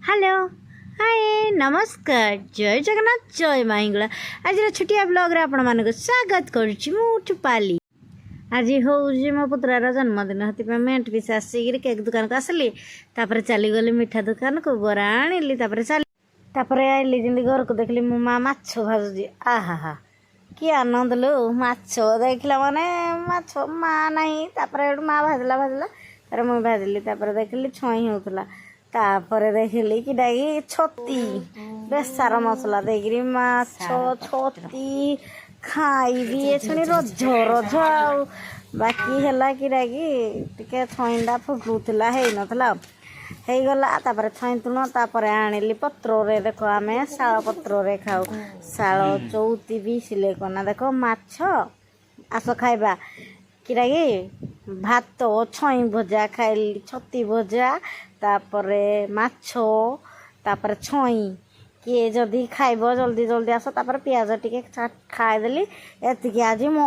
Hello hi नमस्कार जय जगन्नाथ जय माहिंगला आज छुटिया ब्लॉग रे आपण मानको स्वागत करूची मु टुपाली। आज हूँ मो पुत्रार जन्मदिन हेतु मेंट भी आसिक केक दुकान को आसली तापर चली गली मिठा दुकान को बरा आनिली तापर आइली जमी घर को देखली मो माँ माछ भाजुची आहा हा कि आनंद लो माछ देखला माने माछ माँ नहीं तापर माँ भाजला तार मुझे भाजली तापर देखली छई होता तापर देखली कि डाई छती बेसार मसला देकरी माछ छती खाइबी छुणी रज रज आउ बाकी है कि टे छईटा फुकुला है नथला हो गला तापर छई तुण तापर आनिली पत्र रे देख आमे शाल पत्र रे खाऊ शाल चौती भी सिले कना देख माछ आस खाइबा किरा भात छई भजा खाइली छती भजा तापरे माछ तापर छई किए जदि खाइब जल्दी जल्दी आस तापर पियाज टिके खाइदेली एतिकी आज मो